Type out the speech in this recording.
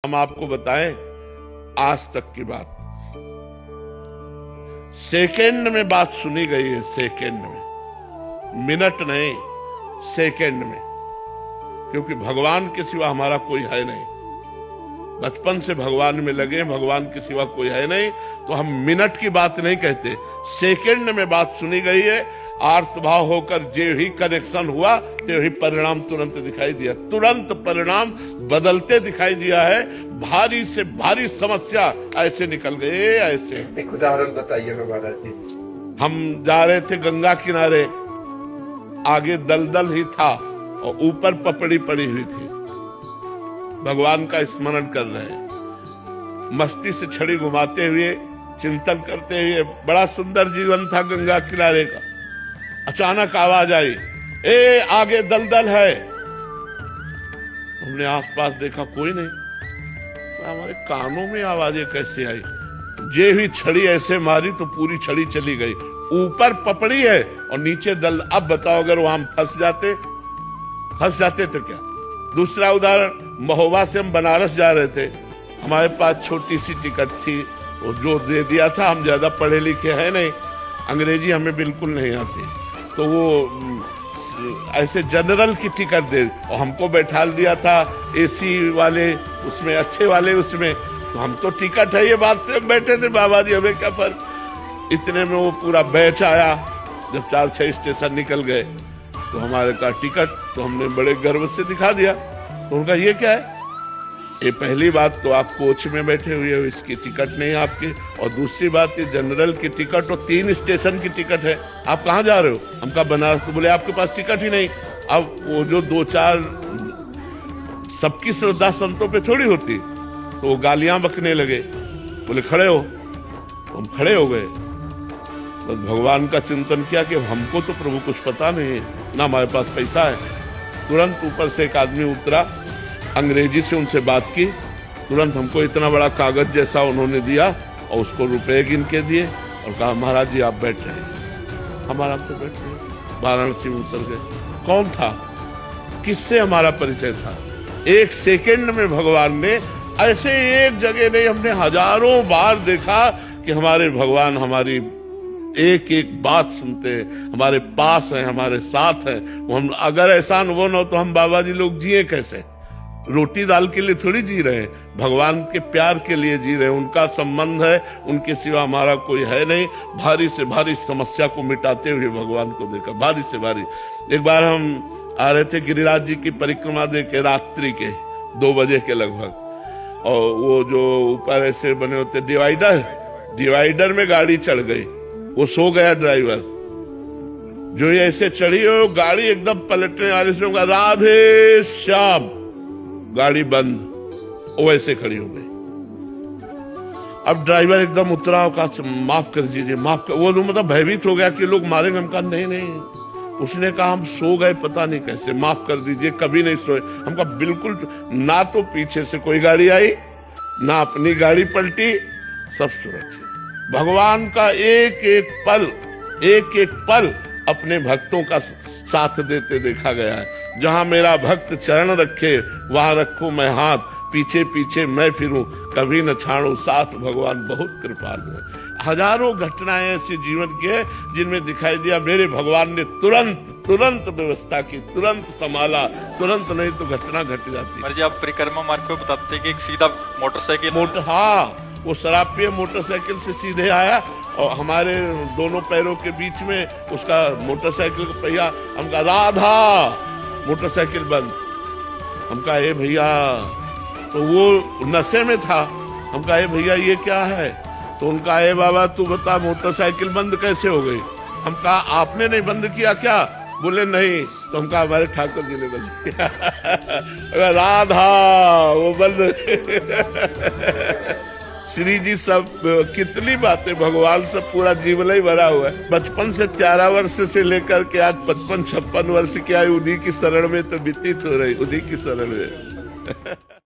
हम आपको बताएं आज तक की बात, सेकंड में बात सुनी गई है, सेकंड में, मिनट नहीं, सेकंड में। क्योंकि भगवान के सिवा हमारा कोई है नहीं, बचपन से भगवान में लगे, भगवान के सिवा कोई है नहीं, तो हम मिनट की बात नहीं कहते, सेकंड में बात सुनी गई है। आर्तभाव होकर जो ही कनेक्शन हुआ तो ही परिणाम तुरंत दिखाई दिया, तुरंत परिणाम बदलते दिखाई दिया है। भारी से भारी समस्या ऐसे निकल गए, ऐसे। एक उदाहरण बताइए महाराज जी। हम जा रहे थे गंगा किनारे, आगे दलदल ही था और ऊपर पपड़ी पड़ी हुई थी, भगवान का स्मरण कर रहे हैं, मस्ती से छड़ी घुमाते हुए, चिंतन करते हुए। बड़ा सुंदर जीवन था गंगा किनारे का। अचानक आवाज आई, ए आगे दलदल है। हमने आसपास देखा, कोई नहीं। हमारे कानों में आवाजें कैसे आई? जे हुई छड़ी ऐसे मारी तो पूरी छड़ी चली गई। ऊपर पपड़ी है और नीचे दल। अब बताओ, अगर वहां फंस जाते तो क्या? दूसरा उदाहरण, महोबा से हम बनारस जा रहे थे, हमारे पास छोटी सी टिकट थी, वो जो दे दिया था। हम ज्यादा पढ़े लिखे हैं नहीं, अंग्रेजी हमें बिल्कुल नहीं आती, तो वो ऐसे जनरल की टिकट दे और हमको बैठा दिया था एसी वाले उसमें, अच्छे वाले उसमें। तो हम तो टिकट है ये बात से बैठे थे, बाबा जी हमें क्या फर्क। इतने में वो पूरा बैच आया। जब 4-6 स्टेशन निकल गए तो हमारे का टिकट, तो हमने बड़े गर्व से दिखा दिया। तो उनका ये क्या है? ये पहली बात तो आप कोच में बैठे हुए हो, इसकी टिकट नहीं आपकी, और दूसरी बात ये जनरल की टिकट और 3 स्टेशन की टिकट है। आप कहाँ जा रहे हो? हम कहा बनारस। तो बोले आपके पास टिकट ही नहीं। अब वो जो 2-4 सबकी श्रद्धा संतों पे थोड़ी होती, तो वो गालियां बकने लगे। बोले खड़े हो। हम खड़े हो गए, बस भगवान का चिंतन किया कि हमको तो प्रभु कुछ पता नहीं, ना हमारे पास पैसा है। तुरंत ऊपर से एक आदमी उतरा, अंग्रेजी से उनसे बात की, तुरंत हमको इतना बड़ा कागज जैसा उन्होंने दिया और उसको रुपए गिन के दिए और कहा महाराज जी आप बैठ रहे। हम आराम से बैठ गए, वाराणसी में उतर गए। कौन था? किससे हमारा परिचय था? एक सेकंड में भगवान ने, ऐसे एक जगह नहीं, हमने हजारों बार देखा कि हमारे भगवान हमारी एक एक बात सुनते हैं, हमारे पास है, हमारे साथ है। हम अगर ऐसा अनुभव न हो तो हम बाबा जी लोग जिए कैसे? रोटी दाल के लिए थोड़ी जी रहे हैं, भगवान के प्यार के लिए जी रहे हैं। उनका संबंध है, उनके सिवा हमारा कोई है नहीं। भारी से भारी समस्या को मिटाते हुए भगवान को देखा, भारी से भारी। एक बार हम आ रहे थे गिरिराज जी की परिक्रमा देके, रात्रि के 2 बजे के लगभग, और वो जो ऊपर ऐसे बने होते डिवाइडर में गाड़ी चढ़ गई। वो सो गया ड्राइवर, जो ये ऐसे चढ़ी हो गाड़ी एकदम पलटने वाले से, राधे श्याम, गाड़ी बंद, वो ऐसे खड़ी हो गई। अब ड्राइवर एकदम उतरा और कहा माफ कर दीजिए, माफ कर। वो मतलब भयभीत हो गया कि लोग मारेंगे। हम कहा नहीं। उसने कहा हम सो गए, पता नहीं कैसे, माफ कर दीजिए, कभी नहीं सोए। हम कहा बिल्कुल ना, तो पीछे से कोई गाड़ी आई, ना अपनी गाड़ी पलटी, सब सुरक्षित। भगवान का एक एक पल अपने भक्तों का साथ देते देखा गया है। जहां मेरा भक्त चरण रखे वहां रखूं मैं हाथ, पीछे पीछे मैं फिरूं, कभी न छाड़ू साथ, भगवान बहुत कृपालु है। हजारों घटनाएं ऐसे जीवन की है जिनमें दिखाई दिया मेरे भगवान ने तुरंत व्यवस्था की, तुरंत संभाला, तुरंत नहीं तो घटना घट जाती। पर जी आप परिक्रमा मार्ग पे बताते हैं कि एक सीधा मोटरसाइकिल, हाँ, वो शराब पिए मोटरसाइकिल से सीधे आया और हमारे दोनों पैरों के बीच में उसका मोटरसाइकिल का पहिया। हम कहा राधा, मोटरसाइकिल बंद। हम कहा ए भैया, तो वो नशे में था। हम कहा ए भैया ये क्या है? तो उनका ए बाबा तू बता मोटरसाइकिल बंद कैसे हो गई? हम कहा आपने नहीं बंद किया क्या? बोले नहीं। तो हम कहा हमारे ठाकुर जी ने बंद किया। राधा वो बंद। श्री जी सब कितनी बातें, भगवान से पूरा जीवन ही भरा हुआ है। बचपन से 13 वर्ष से लेकर के आज 55-56 वर्ष की आयु उन्हीं की शरण में तो व्यतीत हो रही, उन्हीं की शरण में।